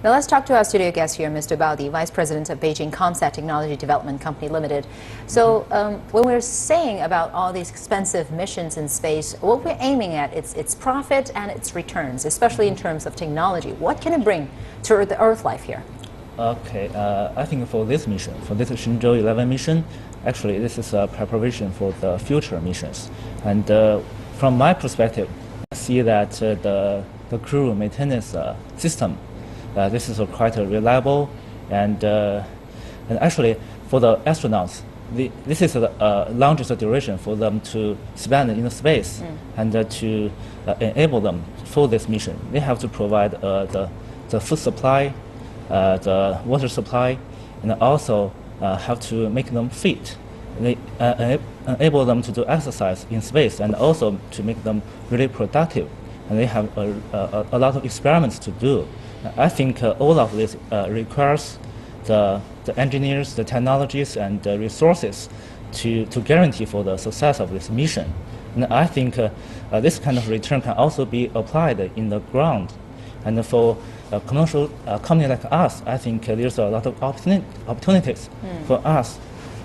Now let's talk to our studio guest here, Mr. Bao, the Vice President of Beijing COMMSAT Technology Development Company Limited. So when we're saying about all these expensive missions in space, what we're aiming at is its profit and its returns, especially in terms of technology. What can it bring to the Earth life here? Okay, I think for this mission, for this SHENZHOU-11 mission, actually this is a preparation for the future missions. And from my perspective, I see that the crew maintenance system, this is quite reliable, and actually for the astronauts, this is the longest duration for them to spend in space, and to enable them for this mission, they have to provide the food supply, the water supply, and also have to make them fit. They enable them to do exercise in space, and also to make them really productive. And they have a lot of experiments to do. I think all of this requires the engineers, the technologies, and the resources to guarantee for the success of this mission. And I think this kind of return can also be applied in the ground. And for a commercial company like us, I think there's a lot of opportunities for us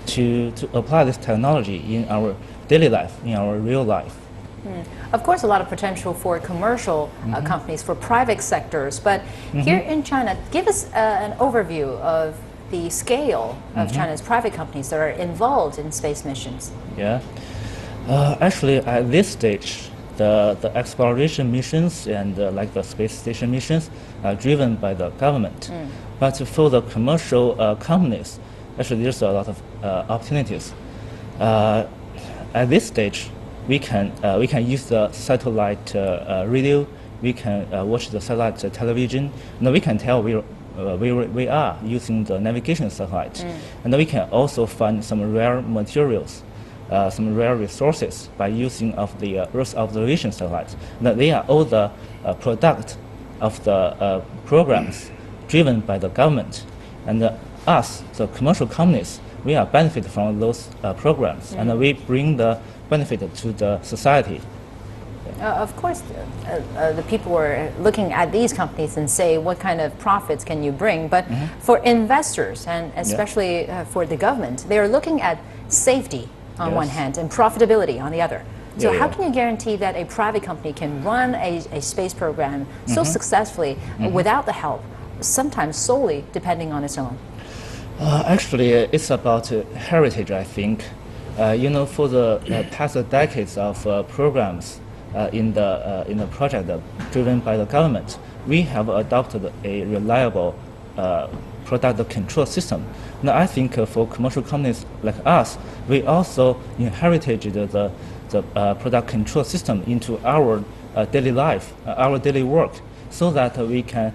to apply this technology in our daily life, in our real life. Of course, a lot of potential for commercial companies, for private sectors, but here in China, give us an overview of the scale of China's private companies that are involved in space missions. Yeah, actually at this stage, the exploration missions and like the space station missions are driven by the government. But for the commercial companies, actually there's a lot of opportunities. At this stage, we can use the satellite radio, we can watch the satellite television, and we can tell where we are using the navigation satellite. And we can also find some rare materials, some rare resources by using of the Earth observation satellite. Now, they are all the product of the programs driven by the government. And us, the commercial companies, we are benefit from those programs, and we bring the benefit to the society. Of course, the people are looking at these companies and say, what kind of profits can you bring? But for investors, and especially for the government, they are looking at safety on one hand and profitability on the other. So how can you guarantee that a private company can run a space program so successfully without the help, sometimes solely depending on its own? Actually, it's about heritage, I think. You know, for the past decades of programs in the project driven by the government, we have adopted a reliable product control system. Now, I think for commercial companies like us, we also inherited the product control system into our daily life, our daily work, so that we can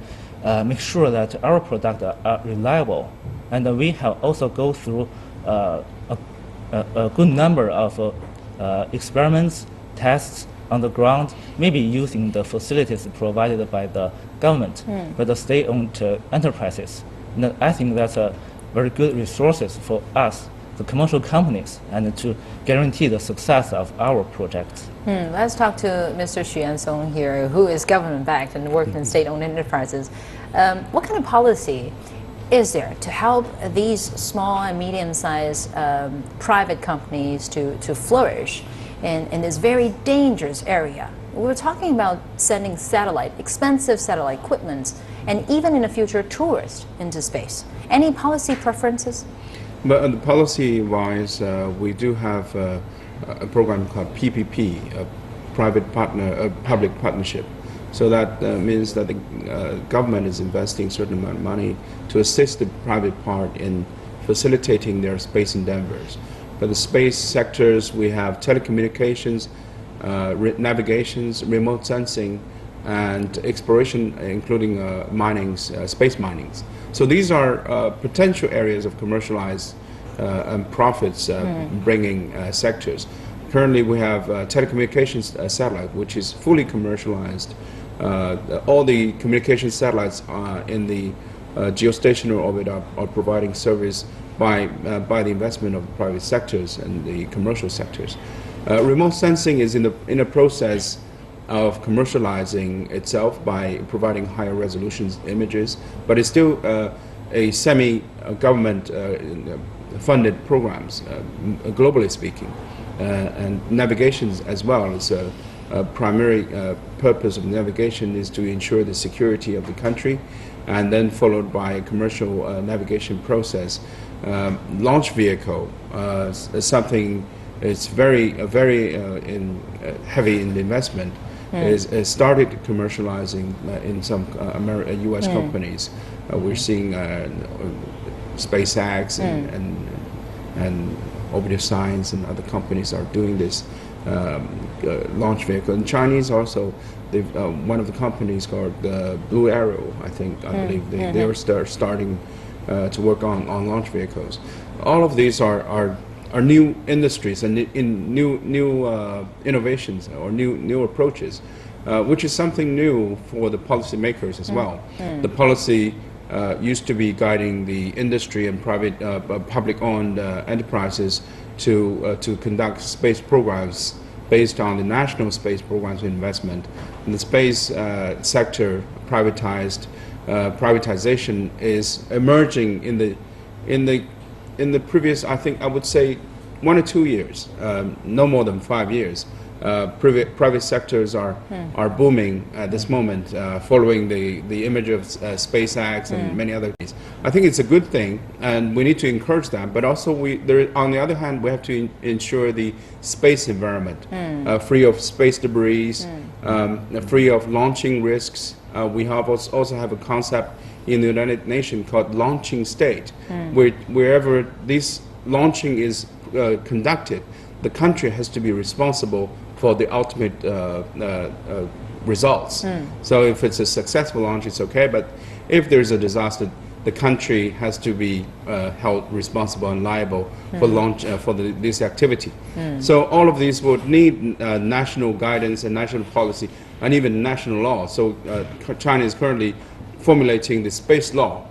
make sure that our products are reliable. And we have also go through a good number of experiments, tests on the ground, maybe using the facilities provided by the government, by the state-owned enterprises. And I think that's a very good resources for us, the commercial companies, and to guarantee the success of our projects. Let's talk to Mr. Xu Yansong here, who is government-backed and worked in state-owned enterprises. What kind of policy is there to help these small and medium-sized private companies to flourish in this very dangerous area? We're talking about sending expensive satellite equipment, and even in the future, tourists into space. Any policy preferences? But policy-wise, we do have a program called PPP, a public partnership. So that means that the government is investing a certain amount of money to assist the private part in facilitating their space endeavors. For the space sectors, we have telecommunications, navigations, remote sensing, and exploration, including space minings. So these are potential areas of commercialized and profits bringing sectors. Currently, we have telecommunications satellite, which is fully commercialized. All the communication satellites in the geostationary orbit are providing service by the investment of private sectors and the commercial sectors. Remote sensing is in a process of commercializing itself by providing higher resolution images, but it's still a semi-government funded programs, globally speaking. And navigations as well is a primary purpose of navigation is to ensure the security of the country, and then followed by a commercial navigation process. Launch vehicle is something it's very heavy in the investment. Is started commercializing in some U.S. companies. We're seeing SpaceX and Orbital Science and other companies are doing this launch vehicle. And Chinese also, one of the companies called Blue Arrow, I believe they are starting to work on launch vehicles. All of these are new industries and new innovations or new approaches, which is something new for the policymakers as well. The policy used to be guiding the industry and private, public-owned enterprises to conduct space programs based on the national space programs investment. And the space sector privatization is emerging in the previous, I would say, 1 or 2 years, no more than 5 years. Private sectors are booming at this moment, following the image of SpaceX and many other things. I think it's a good thing, and we need to encourage that. But also, on the other hand, we have to ensure the space environment free of space debris, free of launching risks. We also have a concept in the United Nations called launching state, wherever this launching is conducted, the country has to be responsible for the ultimate results. So if it's a successful launch, it's okay, but if there's a disaster, the country has to be held responsible and liable for launch for this activity. So all of these would need national guidance and national policy and even national law. So China is currently formulating the space law,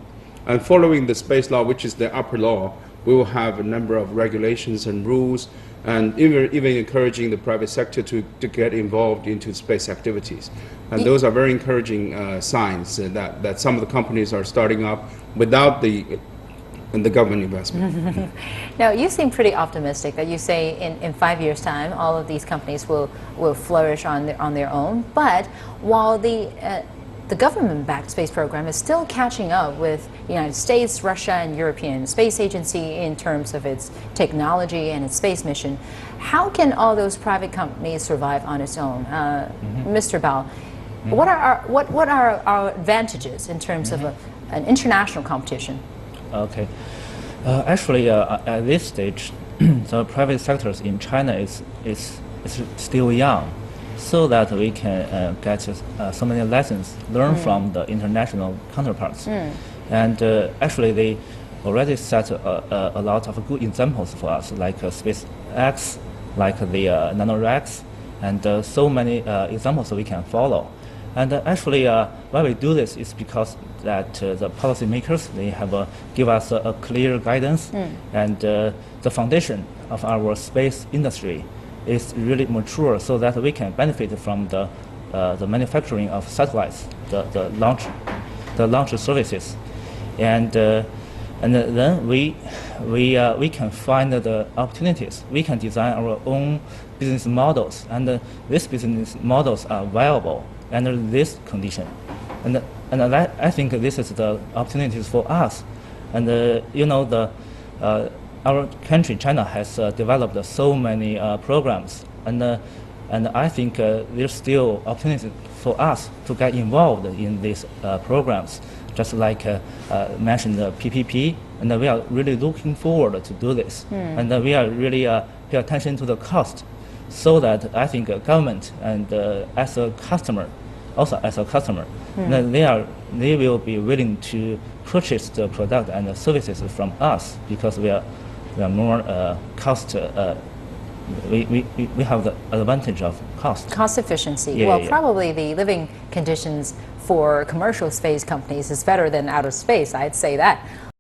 and following the space law, which is the upper law, we will have a number of regulations and rules, and even encouraging the private sector to get involved into space activities. And those are very encouraging signs that some of the companies are starting up without the government investment. Now, you seem pretty optimistic that you say in 5 years' time, all of these companies will flourish on their own. But while the government-backed space program is still catching up with the United States, Russia, and European Space Agency in terms of its technology and its space mission. How can all those private companies survive on its own? Mr. Bao, what are our advantages in terms of an international competition? Okay. Actually, at this stage, the private sectors in China is still young, so that we can get so many lessons learned from the international counterparts. And actually, they already set a lot of good examples for us, like SpaceX, like the NanoRacks, and so many examples we can follow. And actually, why we do this is because that the policymakers, they have give us a clear guidance, and the foundation of our space industry is really mature, so that we can benefit from the manufacturing of satellites, the launch services, and then we can find the opportunities. We can design our own business models, and these business models are viable under this condition, and I think this is the opportunities for us, and you know our country, China, has developed so many programs, and I think there's still opportunity for us to get involved in these programs, just like mentioned the PPP, and we are really looking forward to do this, and we are really pay attention to the cost, so that I think government and as a customer, they will be willing to purchase the product and the services from us, because we are more cost. We have the advantage of cost. Cost efficiency. Yeah, well, yeah. Probably the living conditions for commercial space companies is better than outer space. I'd say that.